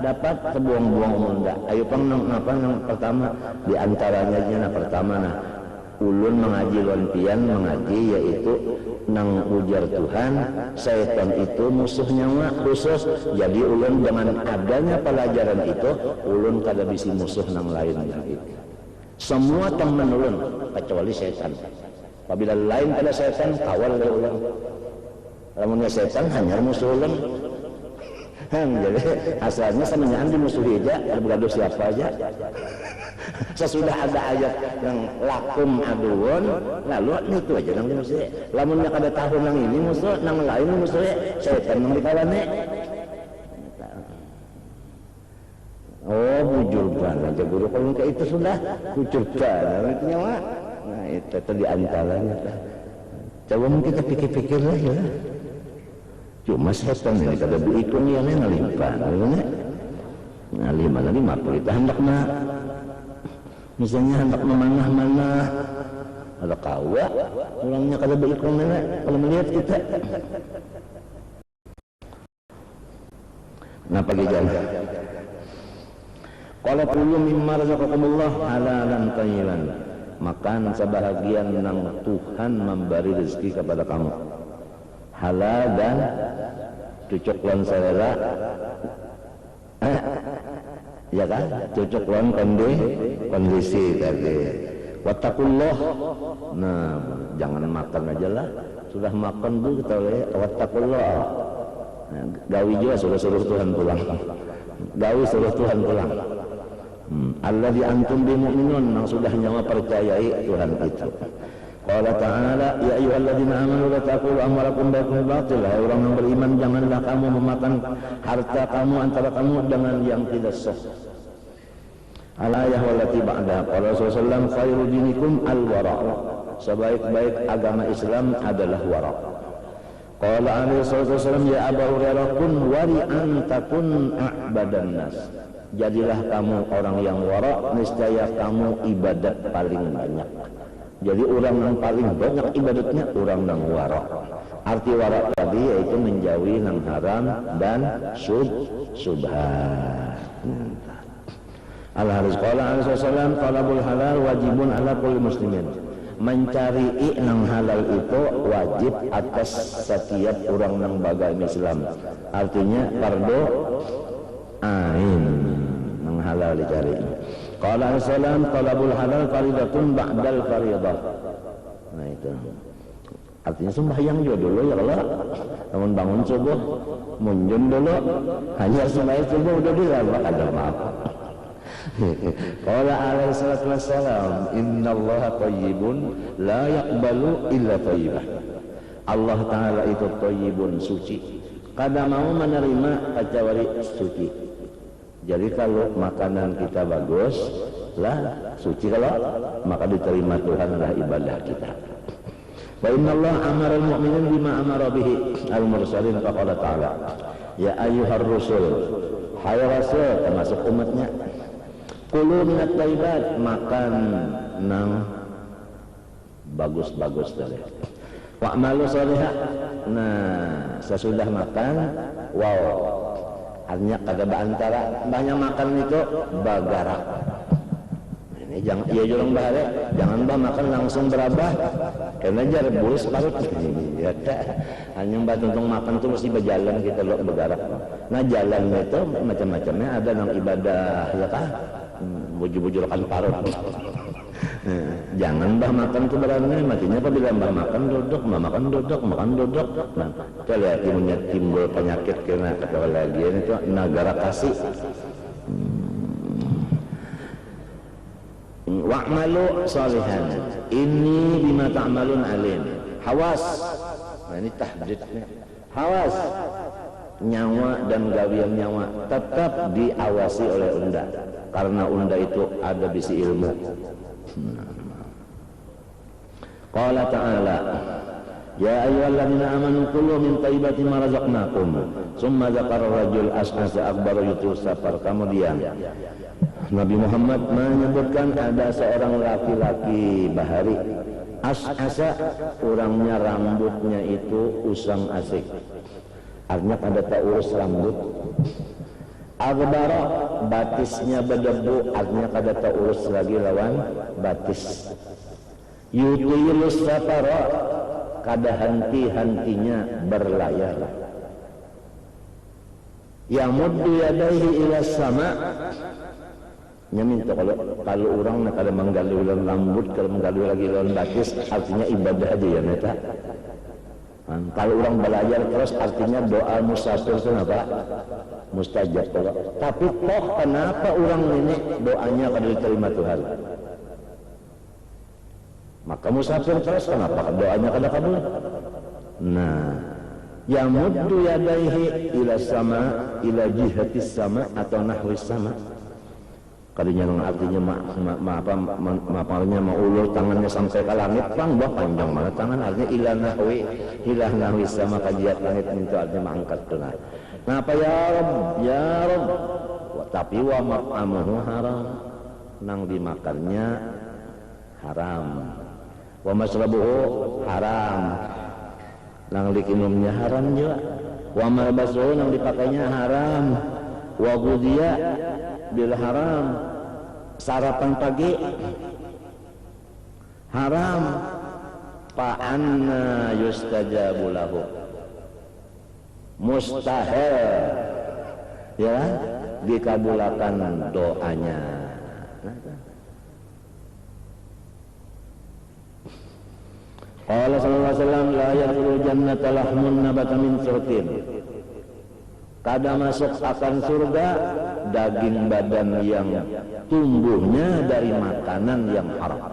dapat terbuang-buang umur rendah. Ayo pang apa yang pertama diantaranya yang pertama ulun mengaji lontian mengaji yaitu nang ujar Tuhan syaitan itu musuhnya khusus. Jadi ulun dengan adanya pelajaran itu ulun kada bisi musuh nang lain itu. Semua teman ulun kecuali syaitan. Apabila lain pada syaitan kawal oleh ulun. Lamunnya syaitan hanya musuh ulun. Jadi asalnya semenjak dimusuhi aja bergaduh siapa aja. Sesudah ada ayat yang lakum aduun lalu itu aja nang musuh. Lamunnya kada tahun nang ini musuh nang lain musuh syaitan nang dikawane. Oh bujur banget aja guru kalau kayak itu sudah bujur banget itu nyawa. Nah itu diantaranya. Coba kita pikir-pikir lah ya. Cuma setan ini kada diikun yang ngalimpah ngalimah kita hendak misalnya hendak memanah-manah ada kawa orangnya kada diikun kalau melihat kita kenapa gejala kalau kulu mimma razaqakumullah halalan thayyiban makan sebahagian nang Tuhan memberi rezeki kepada kamu halal dan cocok lawan selera ya kan cocok lawan kondisi tadi wattaqullah. Nah jangan makan aja lah sudah makan bu kita oleh wattaqullah. Nah, gawi juga suruh Tuhan pulang gawi suruh Tuhan pulang alladzi antum bimu'minun yang sudah nyawa percayai Tuhan itu. Qala ta'ala ya ayyuhalladzina amanu la taqulu amwalakum bainakum batil. Hai orang yang beriman janganlah kamu memakan harta kamu antara kamu dengan yang tidak sah. Alayah wallati ba'da qala Rasulullah khairu dinikum al-wara. Sebaik-baik agama Islam adalah wara. Qala alaihi wasallam ya Abu Hurairah kun wari'an takun a'badan nas. Jadilah kamu orang yang wara niscaya kamu ibadat paling banyak. Jadi orang yang paling banyak ibadatnya orang yang wara. Arti wara tadi yaitu menjauhi yang haram dan subhat. Al-Haris qala Rasulullah talabul halal wajibun ala kulli muslimin. Mencari yang halal itu wajib atas setiap orang yang beragama Islam. Artinya fardu ain yang halal dicari. Qala Rasulullah talabul halal faridatun ba'dal faridah. Nah itu Artinya sembahyang juga dulu ya Allah. Namun bangun subuh, munjun dulu, hanya sembahyang subuh udah dilambak ada maaf. Qala alaihi salatu wassalam, innallaha thayyibun la yaqbalu illa thayyibah. Allah Ta'ala itu thayyibun, suci, kada mau menerima kecuali suci. Jadi kalau makanan kita bagus lah suci, kalau maka diterima Tuhan lah ibadah kita. Wa innallaha amara al-mu'minin bima amara bihi al-mursalin, faqala ta'ala ya ayyuhar rusul, hai rasul termasuk umatnya, kulu minat thayyibat, makan nang bagus-bagus tadi, wa'malu sholihah. Nah sesudah makan, wow, artinya kagak antara banyak makan itu bagarak. Ini jangan iya julang bahaya, jangan bah makan langsung berabah karena jar bulus parut ya dah. Hanya mbak tuntung makan tuh mesti berjalan kita lo bergerak. Nah jalan itu macam-macamnya, ada nang ibadah ya kah, bujur-bujurkan parut. Jangan bah makan tuh berani, matinya apabila mbah makan duduk, makan duduk. Nah itu lihat timbul penyakit karena kata lagi itu negara kasih. Wa'malu sholihan inni bima ta'malun alim. Hawas, nah ini tahdidnya, hawas, nyawa dan gawian nyawa tetap diawasi oleh unda, karena unda itu ada bisi ilmu. Qala ta'ala ya ayyuhalladzina amanu kulu min thayyibati ma razaqnakum, summa dzakara rajul as'asa akbar yutu safar. Kemudian Nabi Muhammad menyebutkan ada seorang laki-laki bahari, as'asa, orangnya rambutnya itu usang asik, artinya pada tak urus rambut. Agbara, batisnya berdebu, artinya pada tak urus lagi lawan batis. Yutiyulus safara, kada henti-hentinya berlayar. Yamuddu yadaihi ila sama, nyaminta kalau orang nak ada menggali ulang rambut, kalau menggali lagi ulang batis, artinya ibadah aja ya neta. Kalau orang belajar terus artinya doa musafir itu apa? Mustajab. Tapi toh kenapa orang ini doanya kada diterima Tuhan? Maka musafir terus kenapa doanya kada kabul? Nah, yamuddu yadaihi ila sama, ila jihatis sama atau nahwis sama. Kadinya artinya mapalnya maulur tangannya sampai ke langit, bang bah panjang mana tangan, artinya ilah nahwi sama kajiat langit itu artinya mengangkat dengar. Kenapa ya Rob? Tapi wa mat'amuhu haram, nang dimakannya haram. Wa masrabuhu haram, nang dikinumnya haram juga. Wa malbasuhu, nang dipakainya haram. Wa gudiya bil haram, sarapan pagi haram. Fa'anna yustajabu lahu, mustahil ya dikabulkan doanya. Qala sallallahu alaihi wasallam la yadkhulul jannata lahmun nabata min surtin, kada masuk akan surga daging badan yang tumbuhnya dari makanan yang haram.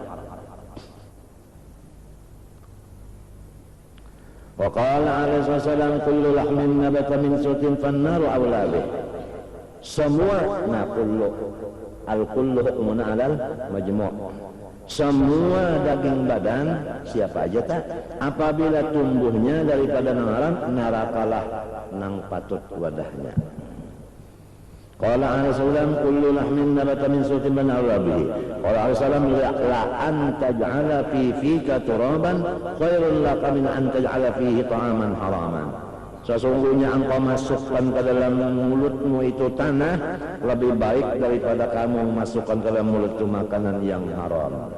Wa qala alaihi wasallam kullu lahmin nabata min sutin fannaru awla bih. Semua kullu al-kullu hukmun alal majmu'. Semua daging badan siapa aja tak apabila tumbuhnya daripada nang haram, nerakalah nang patut wadahnya. Qala alaihi wasallam kullu lahmin nabata min sutin fannaru awla bih. Qala alaihi wasallam la an taj'ala fi fika turaban khairul laka min an taj'ala fihi ta'aman haraman. Sesungguhnya engkau masukkan ke dalam mulutmu itu tanah lebih baik daripada kamu masukkan ke dalam mulut itu makanan yang haram.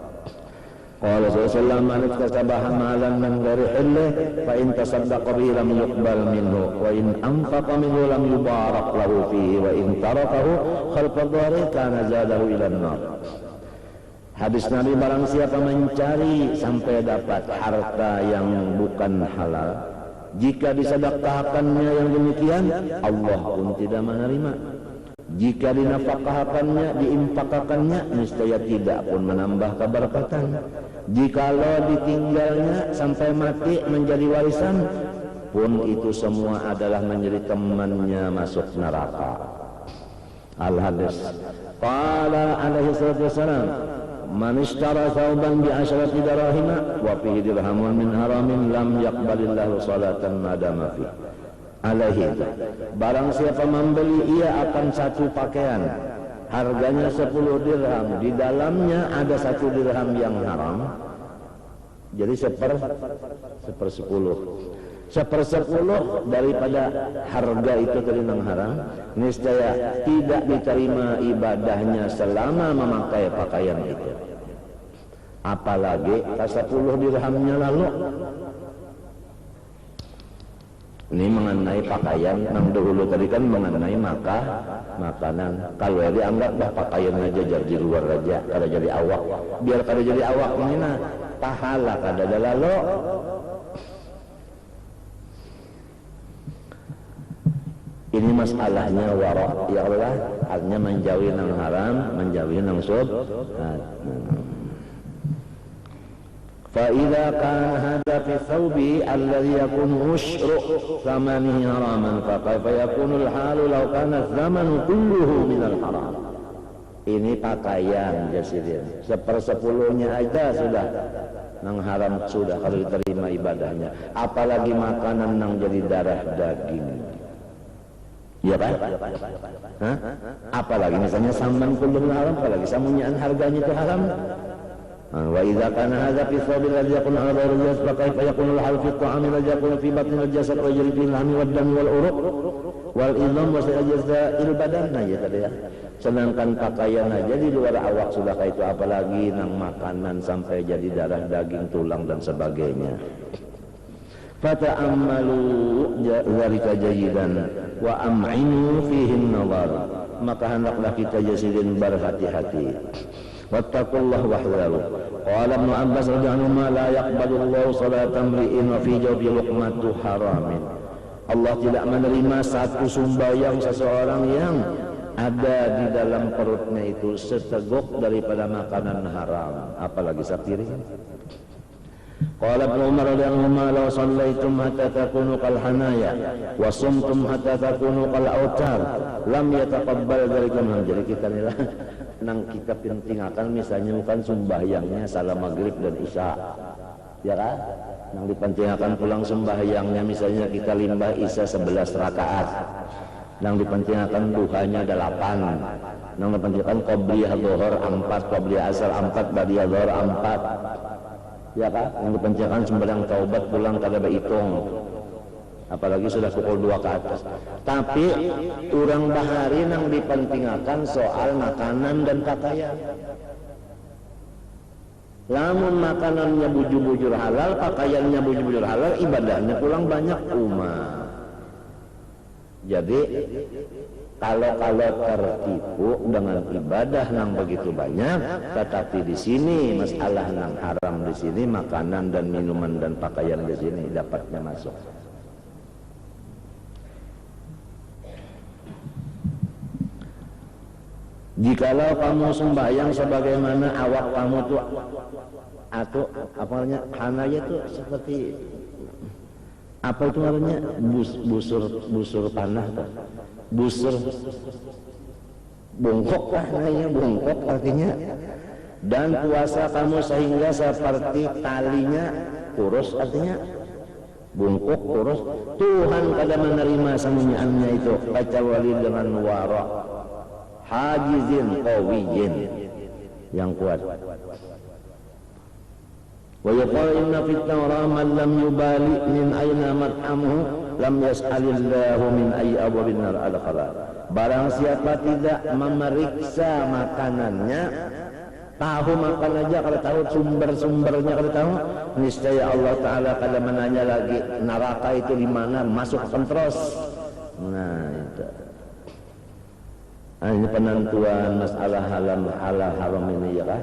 Qala sallallahu alaihi wasallam man iktasabaha malan min ghairi hillih fa in tasaddaqa bihi lam yuqbal minhu wa in anfaqa minhu lam yubarak lahu fihi wa in tarakahu khalfa dhari kana zadahu ila an-nar. Hadis Nabi, barang siapa mencari sampai dapat harta yang bukan halal, jika disedekahkannya yang demikian, Allah pun tidak menerima. Jika dinafkahkannya, diinfakkannya, niscaya tidak pun menambah keberkatan. Jikalau ditinggalnya sampai mati menjadi warisan, pun itu semua adalah menjadi temannya masuk neraka. Al-Hadis. Qala alaihi salatu wassalam, man ishtara thawban bi asyrati dirahima wa fihi dirhamun min haramin lam yaqbalillahu salatan madama fi alaihi. Barang siapa membeli, ia akan satu pakaian harganya 10 dirham, di dalamnya ada 1 dirham yang haram, jadi sepersepuluh daripada harga itu tadi yang haram, niscaya tidak diterima ibadahnya selama memakai pakaian itu. Apalagi 10 dirhamnya lalu. Ini mengenai pakaian, yang dahulu tadi kan mengenai makanan. Kalau dianggap pakaian aja jadi luar aja, kada jadi awak. Biar kada jadi awak ini nah pahala kada ada lalu. Ini masalahnya wara, ya Allah, artinya menjauhi yang haram, menjauhi yang syubhat. Fa idza kana hadza fi thawbi alladhi yakunu ushru thamanihi haraman, fa kaifa yakunu al-halu law kana thamanu kulluhu min al-haram. Ini pakaian jasirin, 1/10-nya aja sudah nang haram sudah kalau diterima ibadahnya, apalagi makanan nang jadi darah daging. Ya kan? Hah? Apalagi misalnya samban kulluh haram, apalagi samunyaan harganya itu haram. Wa idza kana hadza fi thawbil ladzi yakunu ala ghairi al-jas fa kaifa yakunu al-hal fi at-ta'am alladhi yakunu fi batni al-jasad wa yajri fi al-lahmi wad-dami wal-uruq wal idham wa sa'ajza'il badan. Nah ya tadi ya. Sedangkan pakaian aja di luar awak sudah kayak itu, apalagi nang makanan sampai jadi darah daging tulang dan sebagainya. Fata'ammalu dzalika jayidan wa am'inu fihi an-nazar. Maka hendaklah kita jasirin berhati-hati. Wattaqullah wahdharu. Qala Ibnu Abbas radhiyallahu anhu, la yaqbalullahu salata imri'in wa fi jawfi luqmatu haramin. Allah tidak menerima satu sembahyang seseorang yang ada di dalam perutnya itu seteguk daripada makanan haram, apalagi sepiring. Qala Ibnu Umar radhiyallahu anhu, law shallaitum hatta takunu kal hanaya wa sumtum hatta takunu kal autar lam yataqabbal dzalika. Jadi kita nih nang kita pentingkan misalnya bukan sembahyangnya salat maghrib dan isya, ya kan? Nang dipentingkan pulang sembahyangnya misalnya kita limbah isya 11 rakaat, nang dipentingkan duhanya 8, nang dipentingkan qobliyah dhuhur 4, qobliyah asar 4, ba'diyah dhuhur 4, ya kan? Yang dipentingkan sembahyang taubat pulang kada berhitung, apalagi sudah pukul 2 ke atas. Tapi orang bahari nang dipentingkan soal makanan dan pakaian. Lamun makanannya bujur-bujur halal, pakaiannya bujur-bujur halal, ibadahnya pulang banyak umat. Jadi kalau tertipu dengan ibadah yang begitu banyak, tetapi di sini masalah yang haram di sini, makanan dan minuman dan pakaian di sini dapatnya masuk. Jikalau kamu sembahyang sebagaimana awak kamu tuh atau apa namanya hanaya tuh seperti apa itu namanya busur panah tuh, busur bungkuk lah namanya, bungkuk artinya. Dan puasa kamu sehingga seperti talinya kurus, artinya bungkuk kurus. Tuhan kada menerima semuanya itu kecuali dengan wara hajizin qawiyyin, yang kuat. Wa yaqulu inna fit tawra man lam yubali min aina mat'amuhu lam yas'alillahu min ayyi abwabin nar al-khala. Barang siapa tidak memeriksa makanannya, tahu makan aja kalau tahu sumber-sumbernya kalau tahu, niscaya Allah Ta'ala kada menanya lagi neraka itu di mana, masuk terus. Nah itu. Ini penentuan masalah halal haram ini ya kan.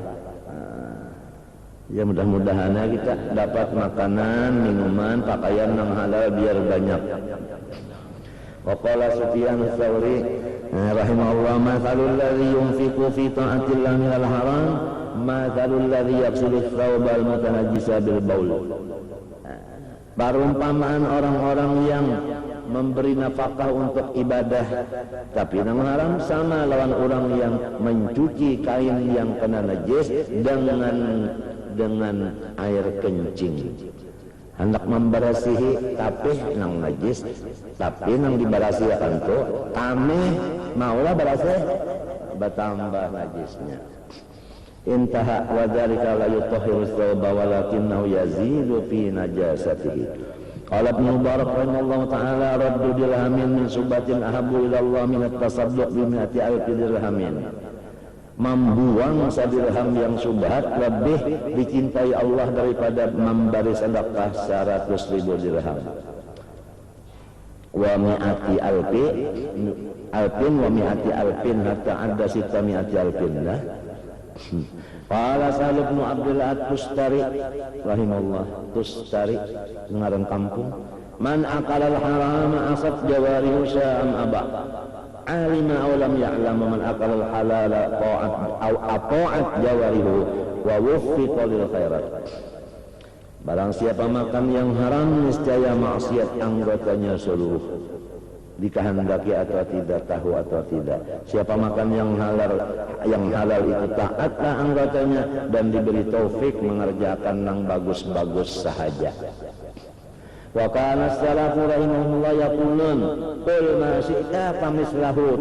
Ya mudah-mudahan kita dapat makanan, minuman, pakaian yang halal biar banyak. Wa qala Sufyan ats-Tsauri rahimahullah, mathalul ladzi yunfiqu fi ta'atillah minal haram mathalul ladzi yaghsilu ats-tsawbal mutanajjisa bil baul. Perumpamaan orang-orang yang memberi nafkah untuk ibadah tapi nang haram sama lawan orang yang mencuci kain yang kena najis dengan air kencing. Hendak memberasihi tapi nang najis, tapi nang diberasikan tu tameh maulah berasih bertambah najisnya. Intaha wa dzalika la yutahhiru tsawba walakinnahu yazidu fi najasatihi. Qala Ibnu Mubarak rahimahullahu taala raddu dirhamin min subatin ahabbu ila Allah min at-tasadduq bi mi'ati alfi dirhamin. Membuang sadirham yang subhat lebih dicintai Allah daripada memberi sedekah 100.000 dirham. Wa mi'ati alpin wa mi'ati alpin hatta ada sita mi'ati alpin lah. Qala Sa'id bin Abdullah At-Tustari rahimahullah, Tustari ngaran kampung, man aqala al-haram asat jawarihu sya'am aba alima aw lam ya'lam man aqala al-halala ta'at aw ata'at jawarihu wa wuffiqa lil khairat. Barang siapa makan yang haram niscaya maksiat anggotanya seluruh, dikehendaki atau tidak, tahu atau tidak. Siapa makan yang halal itu taatlah anggotanya dan diberi taufik mengerjakan yang bagus-bagus sahaja. Wa kana as-salafu rahimahumullah yaqulun qul ma syi'ta famislahu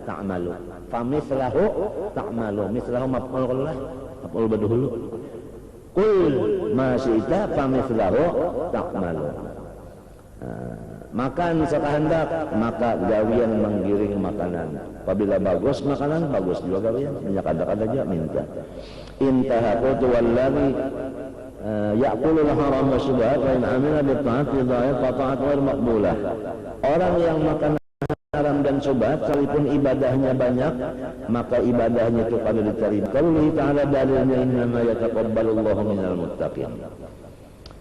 ta'malu famislahu ta'malu mislahu maf'ul lah maf'ul badhulu qul ma syi'ta famislahu ta'malu. Makan sekehendak, maka gawian menggiring makanan. Apabila bagus makanan, bagus juga gawian. Minyak ada aja minta. Intaha qultu wallazi ya'kulul haram wa syubhat wa in amila bi ta'ati dha'if fa ta'at ghair maqbulah. Orang yang makan haram dan syubhat sekalipun ibadahnya banyak, maka ibadahnya itu pada diterima. Qauluhu ta'ala dalilnya innama yataqabbalullahu minal muttaqin.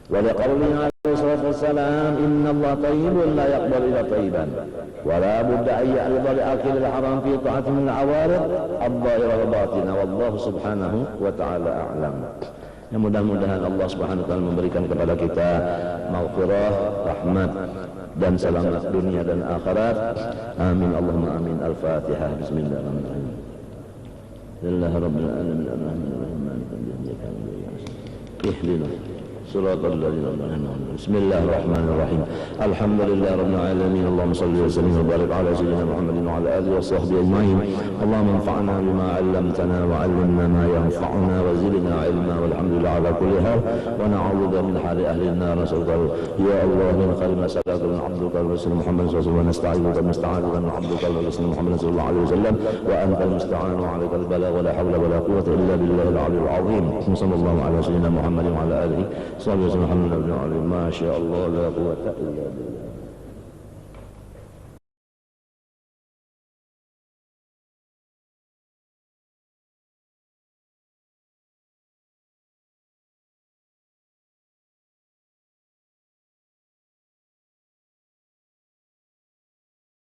Wa liqaulihi alaihi wassalam innallaha tayyibun la yaqbalu illa tayyiban wa la budda an ya'rida li akil al-haram fi ta'ati min al-awarid ad-dhahira wal batina wallahu subhanahu wa ta'ala a'lam. Ya, mudah-mudahan Allah subhanahu wa ta'ala memberikan kepada kita maghfirah, rahmat dan selamat dunia dan akhirat. Amin Allahumma amin. Al-Fatihah. Bismillahirrahmanirrahim. Lillahi rabbil alamin arrahmanirrahim maliki yawmiddin. Ihdina صراط الذين أنعمت عليهم. بسم الله الرحمن الرحيم. الحمد لله رب العالمين. اللهم صل وسلم وبارك على سيدنا محمد وعلى آله وصحبه أجمعين. اللهم انفعنا بما علمتنا وعلمنا ما ينفعنا وزدنا علما والحمد لله على كل حال ونعوذ من حال أهل النار. نسألك يا الله من خير ما سألك من عبدك ورسول محمد صلى الله عليه وسلم ونستعيذك ونستعاذك من عبدك ورسول محمد صلى الله عليه وسلم وأنت المستعان وعليك البلاغ ولا حول ولا قوة إلا بالله العلي العظيم. صلى الله على سيدنا محمد وعلى آله صلى الله عليه وسلم. ما شاء الله لا قوة إلا بالله.